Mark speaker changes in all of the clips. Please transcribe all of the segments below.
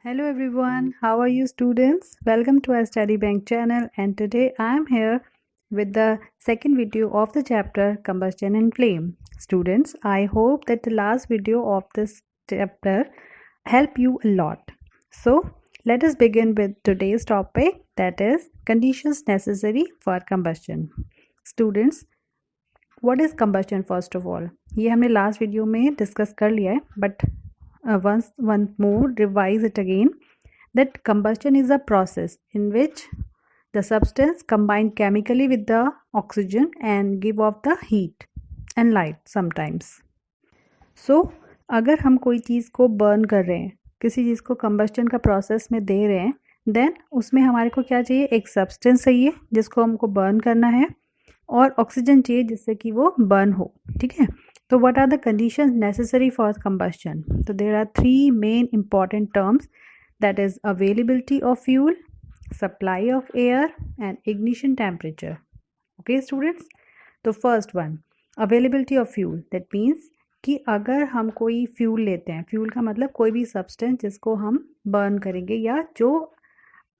Speaker 1: Hello everyone, how are you students? Welcome to our study bank channel, and today I am here with the second video of the chapter Combustion and Flame. Students, I hope that the last video of this chapter helped you a lot. So let us begin with today's topic, that is conditions necessary for combustion. Students, what is combustion first of all? ये हमने last video में discuss कर लिया है, but once more revise it again, that combustion is a process in which the substance combine chemically with the oxygen and give off the heat and light sometimes. So अगर हम कोई चीज़ को burn कर रहे हैं, किसी चीज़ को combustion का process में दे रहे हैं, देन उसमें हमारे को क्या चाहिए, एक सब्सटेंस चाहिए जिसको हमको बर्न करना है और ऑक्सीजन चाहिए जिससे कि वो बर्न हो. ठीक है. तो what are the conditions necessary for combustion? So there are three main important terms, that is availability of fuel, supply of air and ignition temperature. Okay students, तो first one availability of fuel, that means कि अगर हम कोई fuel लेते हैं, fuel का मतलब कोई भी सब्सटेंस जिसको हम बर्न करेंगे या जो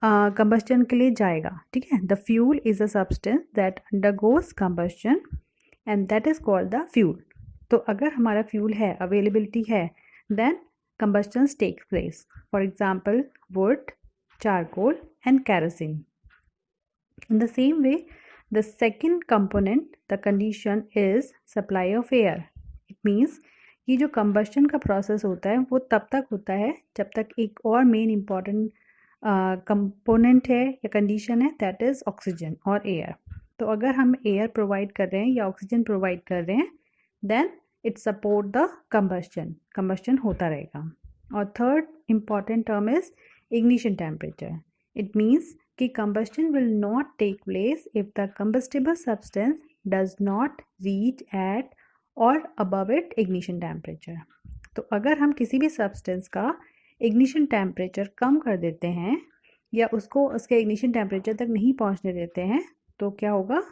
Speaker 1: कंबस्टन के लिए जाएगा. ठीक है. The fuel is a substance that undergoes combustion and that is called the fuel. तो अगर हमारा फ्यूल है, अवेलेबिलिटी है, then combustions take place. For example, wood, charcoal and kerosene. In the same way, the second component, the condition is supply of air. It means ये जो combustion का process होता है वो तब तक होता है जब तक एक और main important component है या condition है, that is oxygen और air. तो अगर हम air provide कर रहे हैं या oxygen provide कर रहे हैं, then it support the combustion होता रहेगा. और third important term is ignition temperature. It means कि combustion will not take place if the combustible substance does not reach at or above it ignition temperature. तो अगर हम किसी भी substance का ignition temperature कम कर देते हैं या उसको उसके ignition temperature तक नहीं पहुंचने देते हैं, तो क्या होगा,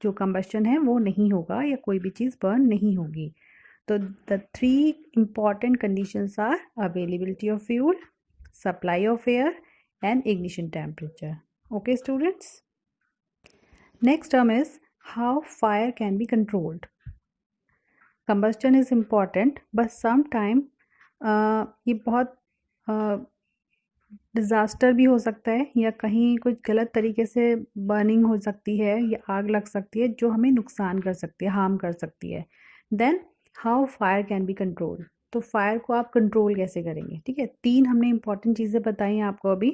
Speaker 1: जो combustion है वो नहीं होगा या कोई भी चीज़ burn नहीं होगी. तो the three important conditions are availability of fuel, supply of air and ignition temperature. Okay students. Next term is how fire can be controlled. Combustion is important, but sometime ये बहुत डिज़ास्टर भी हो सकता है या कहीं कुछ गलत तरीके से बर्निंग हो सकती है या आग लग सकती है जो हमें नुकसान कर सकती है, हार्म कर सकती है. Then how fire can be control. तो फायर को आप कंट्रोल कैसे करेंगे. ठीक है. तीन हमने इंपॉर्टेंट चीज़ें बताई हैं आपको अभी,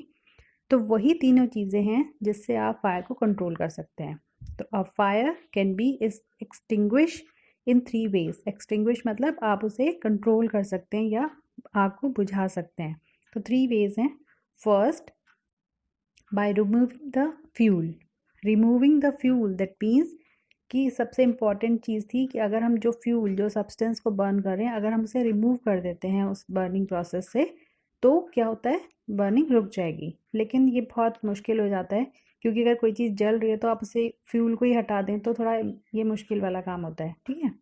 Speaker 1: तो वही तीनों चीज़ें हैं जिससे आप फायर को कंट्रोल कर सकते हैं. तो a fire can B is extinguish in three ways. Extinguish मतलब आप उसे कंट्रोल कर सकते हैं या आग को बुझा सकते हैं. तो थ्री वेज हैं. First, by removing the fuel. Removing the fuel that means कि सबसे इम्पॉर्टेंट चीज़ थी कि अगर हम जो फ्यूल, जो सब्सटेंस को बर्न कर रहे हैं, अगर हम उसे रिमूव कर देते हैं उस बर्निंग प्रोसेस से, तो क्या होता है, बर्निंग रुक जाएगी. लेकिन ये बहुत मुश्किल हो जाता है क्योंकि अगर कोई चीज़ जल रही है तो आप उसे फ्यूल को ही हटा दें तो थोड़ा ये मुश्किल वाला काम होता है. ठीक है.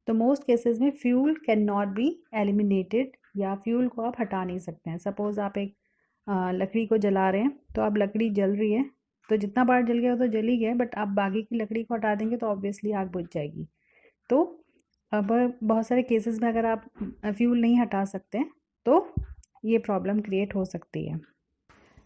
Speaker 1: तो मोस्ट केसेस में fuel can not be eliminated, या फ्यूल को आप हटा नहीं सकते हैं. सपोज़ आप एक लकड़ी को जला रहे हैं, तो आप लकड़ी जल रही है तो जितना बार जल गया वो तो जल ही गया, बट आप बाकी की लकड़ी को हटा देंगे तो ऑब्वियसली आग बुझ जाएगी. तो अब बहुत सारे केसेस में अगर आप फ्यूल नहीं हटा सकते हैं तो ये प्रॉब्लम क्रिएट हो सकती है.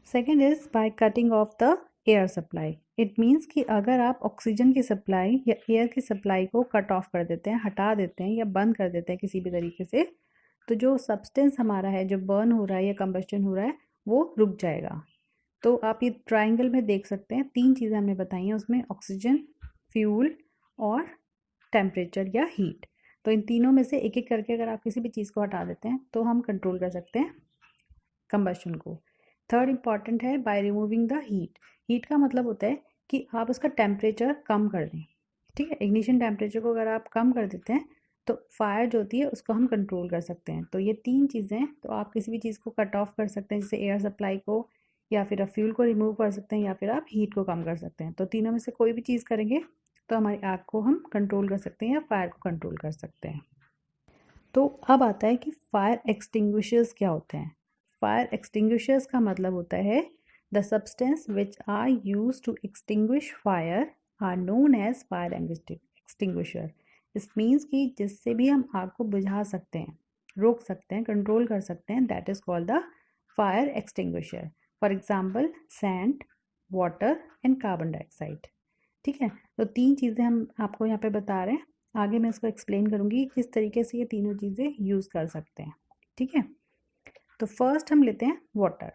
Speaker 1: Second is by cutting of the air supply. It means कि अगर आप ऑक्सीजन की सप्लाई या एयर की सप्लाई को कट ऑफ कर देते हैं, हटा देते हैं या बंद कर देते हैं किसी भी तरीके से, तो जो सब्सटेंस हमारा है, जो बर्न हो रहा है या कंबस्टन हो रहा है, वो रुक जाएगा. तो आप ये ट्राइंगल में देख सकते हैं, तीन चीज़ें हमने बताई हैं उसमें, ऑक्सीजन, फ्यूल और टेम्परेचर या हीट. तो इन तीनों में से एक एक करके अगर आप किसी भी चीज़ को हटा देते हैं तो हम कंट्रोल कर सकते हैं कंबस्शन को. थर्ड इम्पॉर्टेंट है by removing the heat. Heat का मतलब होता है कि आप उसका टेम्परेचर कम कर दें. ठीक है. इग्निशन टेम्परेचर को अगर आप कम कर देते हैं तो फायर जो होती है उसको हम कंट्रोल कर सकते हैं. तो ये तीन चीज़ें, तो आप किसी भी चीज़ को कट ऑफ कर सकते हैं, जैसे एयर सप्लाई को, या फिर आप फ्यूल को रिमूव कर सकते हैं, या फिर आप हीट को कम कर सकते हैं. तो तीनों में से कोई भी चीज़ करेंगे तो हमारी आग को हम कंट्रोल कर सकते हैं या फायर को कंट्रोल कर सकते हैं. तो अब आता है कि फायर एक्सटिंग्विशर्स क्या होते हैं. फायर एक्सटिंग्विशर्स का मतलब होता है the substance which are use to extinguish fire are known as fire extinguisher. इस मीन्स कि जिससे भी हम आग को बुझा सकते हैं, रोक सकते हैं, कंट्रोल कर सकते हैं, that is called the fire extinguisher. For example sand, water and carbon dioxide. ठीक है, तो 3 चीज़ें हम आपको यहाँ पे बता रहे हैं। आगे मैं इसको एक्सप्लेन करूँगी किस तरीके से ये तीनों चीज़ें यूज़ कर सकते हैं। ठीक है, तो फर्स्ट हम लेते हैं water.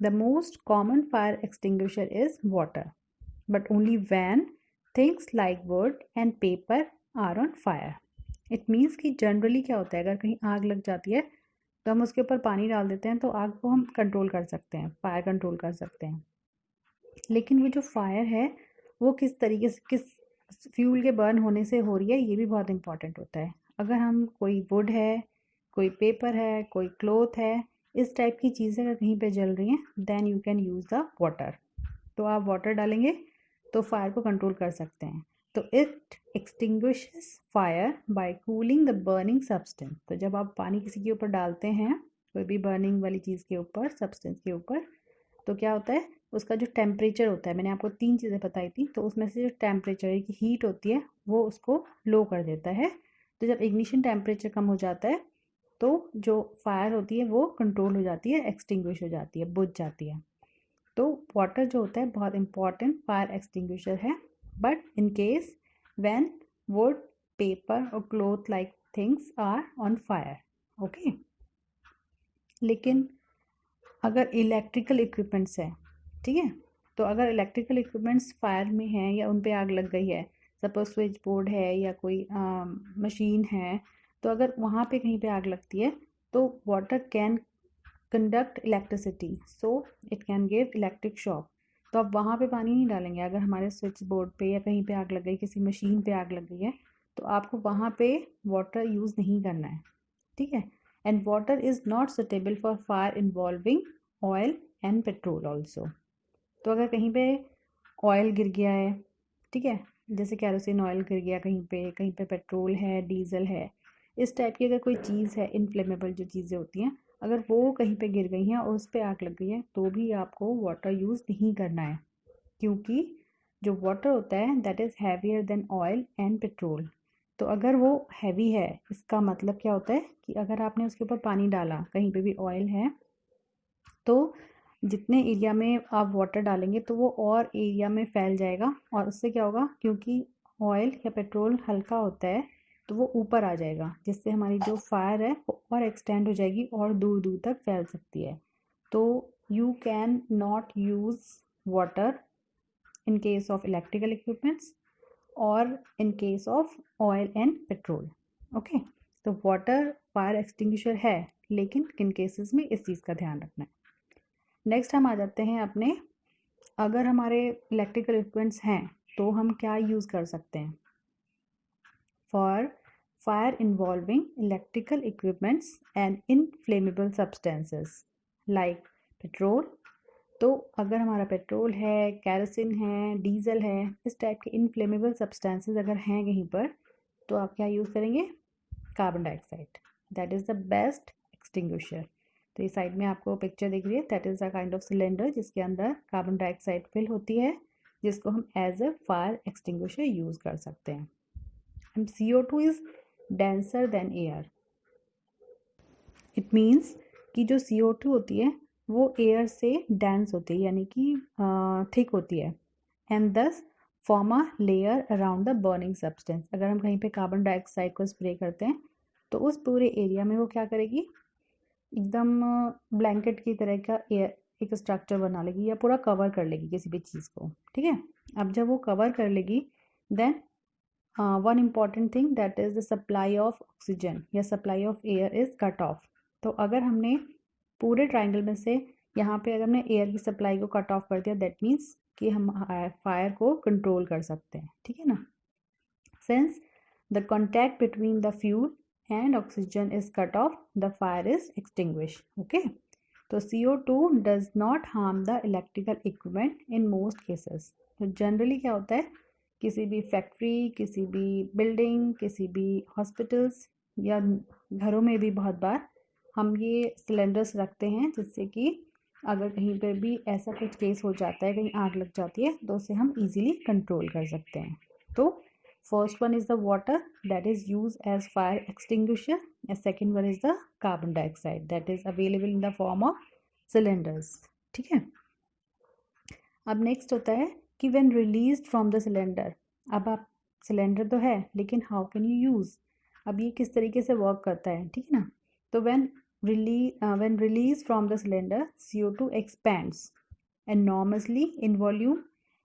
Speaker 1: The most common fire extinguisher is water, but only when things like wood and paper are on fire. It means कि जनरली क्या होता है, अगर कहीं आग लग जाती है तो हम उसके ऊपर पानी डाल देते हैं तो आग को हम कंट्रोल कर सकते हैं, फायर कंट्रोल कर सकते हैं। लेकिन वो जो फायर है वो किस तरीके से, किस फ्यूल के बर्न होने से हो रही है, ये भी बहुत इंपॉर्टेंट होता है। अगर हम कोई वुड है, कोई पेपर है, कोई क्लोथ है, इस टाइप की चीज़ें अगर कहीं पे जल रही हैं then you can use the water. तो आप वाटर डालेंगे तो फायर को कंट्रोल कर सकते हैं। तो it extinguishes fire by cooling the burning substance. तो जब आप पानी किसी के ऊपर डालते हैं, कोई भी बर्निंग वाली चीज़ के ऊपर, सब्सटेंस के ऊपर, तो क्या होता है, उसका जो टेम्परेचर होता है, मैंने आपको 3 चीज़ें बताई थी, तो उसमें से जो टेम्परेचर की हीट होती है वो उसको लो कर देता है। तो जब इग्निशन टेम्परेचर कम हो जाता है तो जो फायर होती है वो कंट्रोल हो जाती है, एक्सटिंग्विश हो जाती है, बुझ जाती है। तो वाटर जो होता है बहुत इंपॉर्टेंट फायर एक्सटिंग्विशर है, but in case when wood, paper और cloth like things are on fire. Okay, लेकिन अगर इलेक्ट्रिकल इक्विपमेंट्स है, ठीक है, तो अगर इलेक्ट्रिकल इक्विपमेंट्स फायर में हैं या उन पे आग लग गई है, सपोज स्विच बोर्ड है या कोई मशीन है, तो अगर वहाँ पे कहीं पे आग लगती है तो water can conduct electricity, so it can give electric shock. तो आप वहाँ पे पानी नहीं डालेंगे। अगर हमारे स्विच बोर्ड पे या कहीं पे आग लग गई, किसी मशीन पे आग लग गई है, तो आपको वहाँ पे वाटर यूज़ नहीं करना है। ठीक है, and water is not suitable for fire involving oil and petrol also. तो अगर कहीं पे ऑयल गिर गया है, ठीक है, जैसे कैरोसिन ऑयल गिर गया कहीं पे पेट्रोल है, डीजल है, इस टाइप की अगर कोई चीज़ है, इनफ्लेमेबल जो चीज़ें होती हैं, अगर वो कहीं पे गिर गई हैं और उस पर आग लग गई है, तो भी आपको वाटर यूज़ नहीं करना है, क्योंकि जो वाटर होता है that is heavier than oil and petrol. तो अगर वो हैवी है, इसका मतलब क्या होता है कि अगर आपने उसके ऊपर पानी डाला, कहीं पे भी ऑयल है, तो जितने एरिया में आप वाटर डालेंगे तो वो और एरिया में फैल जाएगा, और उससे क्या होगा, क्योंकि ऑयल या पेट्रोल हल्का होता है तो वो ऊपर आ जाएगा, जिससे हमारी जो फायर है वो और एक्सटेंड हो जाएगी और दूर दूर तक फैल सकती है। तो you can not use water in case of electrical equipments or in case of oil and petrol. Okay, तो वाटर फायर एक्सटिंग्विशर है, लेकिन किन केसेस में इस चीज़ का ध्यान रखना है। नेक्स्ट हम आ जाते हैं अपने, अगर हमारे इलेक्ट्रिकल इक्विपमेंट्स हैं तो हम क्या यूज़ कर सकते हैं। For fire involving electrical equipments and inflammable substances like petrol, तो अगर हमारा पेट्रोल है, कैरोसिन है, डीजल है, इस टाइप के इनफ्लेमेबल सब्सटेंसेस अगर हैं कहीं पर, तो आप क्या यूज़ करेंगे, carbon dioxide. That is the best extinguisher. तो इस साइड में आपको पिक्चर दिख रही है, that is a kind of cylinder जिसके अंदर कार्बन डाइऑक्साइड फिल होती है, जिसको हम as a fire extinguisher use कर सकते हैं। And CO2 is denser than air. It means कि जो CO2 होती है वो एयर से डेंस होती है, यानी कि थिक होती है, एंड दस form a layer around the burning substance. अगर हम कहीं पे कार्बन डाइऑक्साइड को स्प्रे करते हैं तो उस पूरे एरिया में वो क्या करेगी, एकदम ब्लैंकेट की तरह का एयर एक स्ट्रक्चर बना लेगी या पूरा कवर कर लेगी किसी भी चीज़ को। ठीक है, अब जब वो कवर कर लेगी then one important thing that is the supply of oxygen या supply of air is cut off. तो अगर हमने पूरे ट्राइंगल में से यहाँ पे अगर हमने एयर की सप्लाई को कट ऑफ कर दिया, दैट मीन्स कि हम फायर को कंट्रोल कर सकते हैं। ठीक है ना, since the contact between the fuel and oxygen is cut off, the fire is extinguish. Okay, तो CO2 does not harm the electrical equipment in most cases. तो जनरली क्या होता है, किसी भी फैक्ट्री, किसी भी बिल्डिंग, किसी भी हॉस्पिटल्स या घरों में भी बहुत बार हम ये सिलेंडर्स रखते हैं जिससे कि अगर कहीं पर भी ऐसा कुछ केस हो जाता है, कहीं आग लग जाती है, तो उसे हम इजीली कंट्रोल कर सकते हैं। तो first one is the water that is use as fire extinguisher and second one is the carbon dioxide that is available in the form of cylinders. ठीक है। अब नेक्स्ट होता है कि when release from the cylinder. अब आप cylinder तो है लेकिन हाउ कैन यू यूज़, अब ये किस तरीके से वर्क करता है, ठीक है ना। तो when release from the cylinder CO2 expands enormously in volume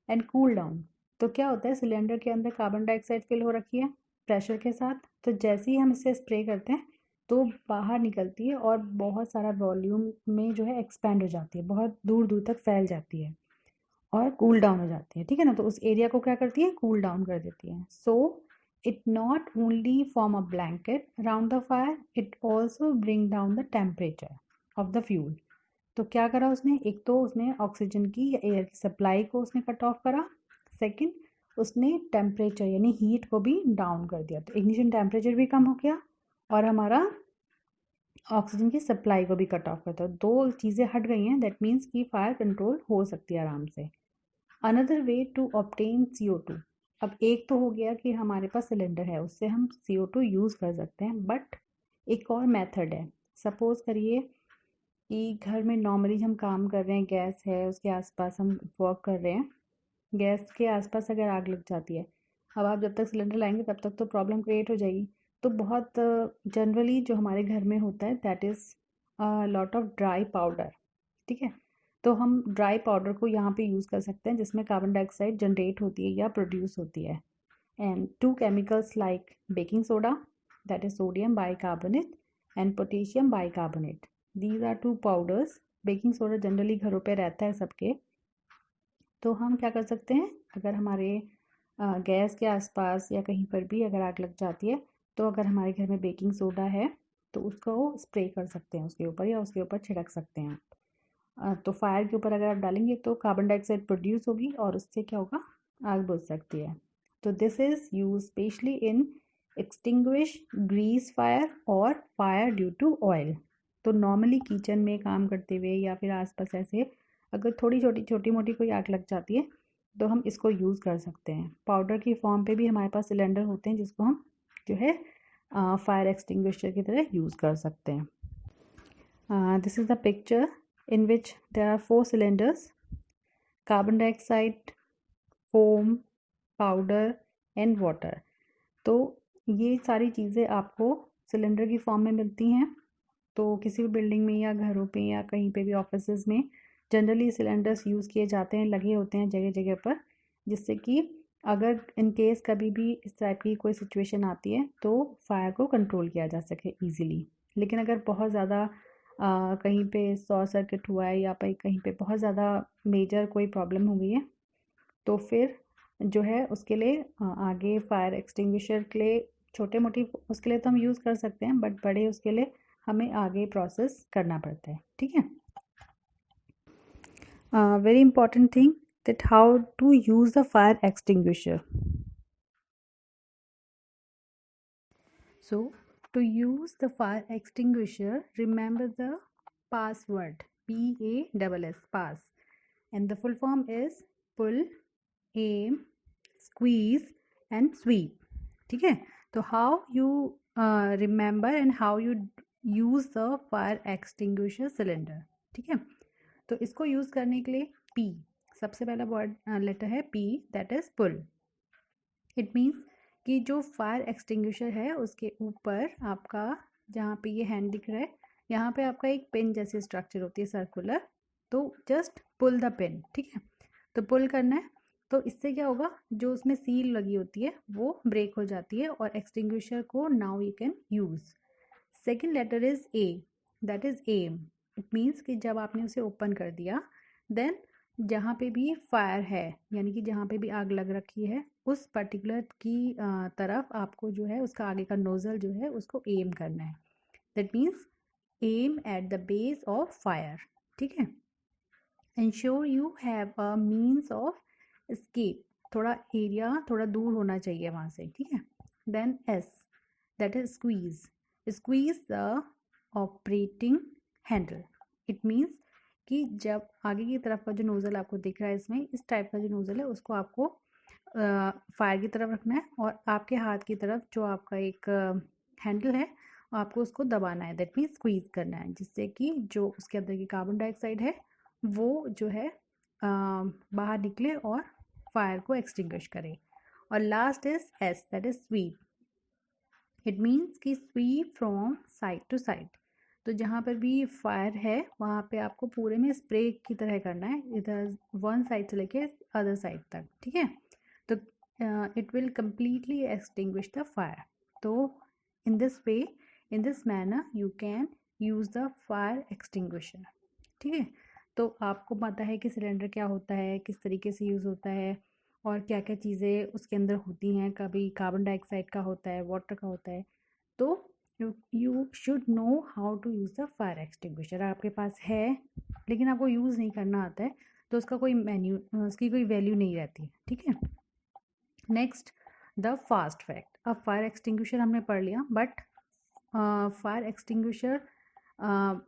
Speaker 1: and cool down. तो क्या होता है, सिलेंडर के अंदर कार्बन डाइऑक्साइड फिल हो रखी है प्रेशर के साथ, तो जैसे ही हम इसे स्प्रे करते हैं तो बाहर निकलती है और बहुत सारा वॉल्यूम में जो है एक्सपैंड हो जाती है, बहुत दूर दूर तक फैल जाती है और कूल डाउन हो जाती है। ठीक है ना, तो उस एरिया को क्या करती है, कूल डाउन कर देती है। So it not only form a blanket around the fire, it also bring down the temperature of the fuel. तो क्या करा उसने, एक तो उसने ऑक्सीजन की या एयर की सप्लाई को उसने कट ऑफ करा, सेकेंड उसने टेम्परेचर यानी हीट को भी डाउन कर दिया, तो इग्निशन टेम्परेचर भी कम हो गया और हमारा ऑक्सीजन की सप्लाई को भी कट ऑफ करता है। दो चीज़ें हट गई हैं, दैट मीन्स कि फायर कंट्रोल हो सकती है आराम से। Another way to obtain CO2। अब एक तो हो गया कि हमारे पास सिलेंडर है, उससे हम CO2 यूज़ कर सकते हैं, बट एक और मेथड है। सपोज़ करिए कि घर में नॉर्मली हम काम कर रहे हैं, गैस है उसके आसपास हम वर्क कर रहे हैं, गैस के आसपास अगर आग लग जाती है, अब आप जब तक सिलेंडर लाएंगे तब तक तो प्रॉब्लम क्रिएट हो जाएगी। तो बहुत जनरली जो हमारे घर में होता है that is lot of dry powder. ठीक है, तो हम ड्राई पाउडर को यहाँ पे यूज़ कर सकते हैं जिसमें कार्बन डाइऑक्साइड जनरेट होती है या प्रोड्यूस होती है। And two chemicals like baking soda that is sodium bicarbonate and potassium bicarbonate, these are two powders. Baking soda generally घरों पे रहता है सबके, तो हम क्या कर सकते हैं, अगर हमारे गैस के आसपास या कहीं पर भी अगर आग लग जाती है, तो अगर हमारे घर में बेकिंग सोडा है तो उसको स्प्रे कर सकते हैं उसके ऊपर या उसके ऊपर छिड़क सकते हैं। तो फायर के ऊपर अगर आप डालेंगे तो कार्बन डाइऑक्साइड प्रोड्यूस होगी और उससे क्या होगा, आग बुझ सकती है। तो this is use specially in extinguish grease fire और फायर ड्यू टू ऑयल। तो नॉर्मली किचन में काम करते हुए या फिर आसपास ऐसे अगर थोड़ी छोटी मोटी कोई आग लग जाती है तो हम इसको यूज़ कर सकते हैं। पाउडर की फॉर्म पे भी हमारे पास सिलेंडर होते हैं जिसको हम जो है फायर एक्सटिंग्विशर की तरह यूज़ कर सकते हैं। This is the picture in which there are 4 cylinders, carbon dioxide, foam, powder and water। तो ये सारी चीज़ें आपको सिलेंडर की फॉर्म में मिलती हैं। तो किसी भी बिल्डिंग में या घरों पे या कहीं पे भी ऑफिसेज में जनरली सिलेंडर्स यूज़ किए जाते हैं, लगे होते हैं जगह जगह पर, जिससे कि अगर इन केस कभी भी इस टाइप की कोई सिचुएशन आती है तो फायर को कंट्रोल किया जा सके ईजिली। लेकिन अगर बहुत ज़्यादा कहीं पे शॉर्ट सर्किट हुआ है या कहीं पे बहुत ज़्यादा मेजर कोई प्रॉब्लम हो गई है, तो फिर जो है उसके लिए आगे फायर एक्सटिंग्विशर के लिए छोटे मोटी उसके लिए तो हम यूज़ कर सकते हैं, बट बड़े उसके लिए हमें आगे प्रोसेस करना पड़ता है। ठीक है, very important thing that how to use the fire extinguisher. So to use the fire extinguisher, remember the password PASS, pass, and the full form is pull, aim, squeeze and sweep। ठीक है, तो how you remember and how you use the fire extinguisher cylinder। ठीक है, तो इसको use करने के लिए P, सबसे पहला वर्ड लेटर है P, that is pull. It means कि जो फायर एक्सटिंग्विशर है उसके ऊपर आपका जहाँ पे ये हैंड दिख रहा है, यहाँ पे आपका एक पिन जैसी स्ट्रक्चर होती है सर्कुलर, तो जस्ट पुल द पिन। ठीक है, तो पुल करना है, तो इससे क्या होगा, जो उसमें सील लगी होती है वो ब्रेक हो जाती है और एक्सटिंग्विशर को now you can use. Second letter is A, that is aim. It means कि जब आपने उसे ओपन कर दिया देन जहाँ पे भी फायर है यानी कि जहाँ पे भी आग लग रखी है उस पर्टिकुलर की तरफ आपको जो है उसका आगे का नोजल जो है उसको एम करना है। That means aim at the base of fire. ठीक है, ensure you have a means of escape, थोड़ा एरिया थोड़ा दूर होना चाहिए वहाँ से। ठीक है, then S, that is squeeze, squeeze the operating handle. It means कि जब आगे की तरफ का जो नोज़ल आपको दिख रहा है इसमें, इस टाइप का जो नोज़ल है उसको आपको फायर की तरफ रखना है और आपके हाथ की तरफ जो आपका एक हैंडल है आपको उसको दबाना है, दैट मीन्स स्क्वीज़ करना है, जिससे कि जो उसके अंदर की कार्बन डाइऑक्साइड है वो जो है बाहर निकले और फायर को एक्सटिंग्विश करे। और last is S, that is sweep. It means कि sweep from side to side. तो जहाँ पर भी फायर है वहाँ पे आपको पूरे में स्प्रे की तरह करना है, इधर वन साइड से लेके अदर साइड तक, ठीक है। तो it will completely extinguish the fire. तो in this way, in this manner you can use the fire extinguisher, ठीक है। तो आपको पता है कि सिलेंडर क्या होता है, किस तरीके से यूज़ होता है और क्या क्या चीज़ें उसके अंदर होती हैं, कभी कार्बन डाइऑक्साइड का होता है, वाटर का होता है। तो you should know how to use the fire extinguisher. आपके पास है लेकिन आपको यूज़ नहीं करना आता है तो उसका कोई उसकी कोई वैल्यू नहीं रहती, ठीक है। Next, the fast fact. अब फायर एक्सटिंग्विशर हमने पढ़ लिया, बट फायर एक्सटिंग्विशर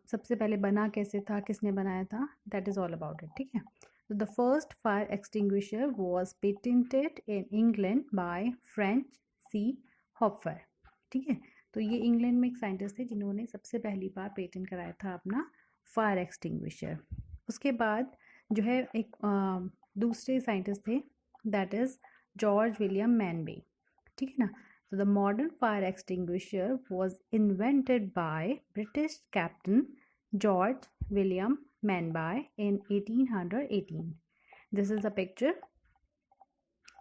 Speaker 1: सबसे पहले बना कैसे था, किसने बनाया था, that is all about it, ठीक है। तो the first fire extinguisher was patented in England by French C Hoffer, ठीक है। तो ये इंग्लैंड में एक साइंटिस्ट थे जिन्होंने सबसे पहली बार पेटेंट कराया था अपना फायर एक्सटिंग्विशर। उसके बाद जो है एक दूसरे साइंटिस्ट थे, दैट इज़ जॉर्ज विलियम मैनबे, ठीक है ना। So the modern fire extinguisher was invented by British Captain George William Manby in 1818. This is a picture.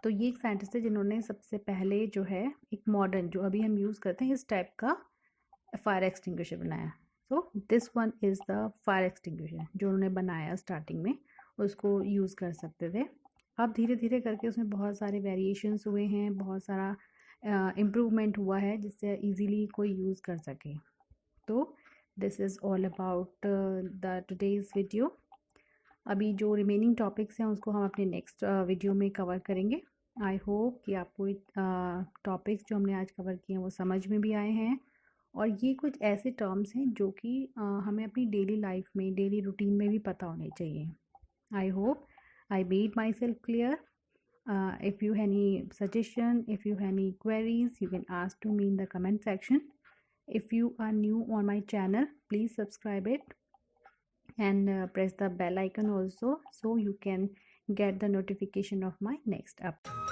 Speaker 1: तो ये एक साइंटिस्ट है जिन्होंने सबसे पहले जो है एक मॉडर्न, जो अभी हम यूज़ करते हैं, इस टाइप का फायर एक्सटिंग्विशर बनाया। So this one is the fire extinguisher जो उन्होंने बनाया स्टार्टिंग में, उसको यूज़ कर सकते थे। अब धीरे धीरे करके उसमें बहुत सारे वेरिएशंस हुए हैं, बहुत सारा इम्प्रूवमेंट हुआ है जिससे इजीली कोई यूज़ कर सके। तो this is all about the today's video. अभी जो रिमेनिंग टॉपिक्स हैं उसको हम अपने नेक्स्ट वीडियो में कवर करेंगे। आई होप कि आपको टॉपिक्स जो हमने आज कवर किए हैं वो समझ में भी आए हैं, और ये कुछ ऐसे टर्म्स हैं जो कि हमें अपनी डेली लाइफ में, डेली रूटीन में भी पता होने चाहिए। I hope I made myself clear. If you have any suggestion, if you have any queries, you can ask to me in the comment section. If you are new on my channel, please subscribe it and press the bell icon also, so you can get the notification of my next upload.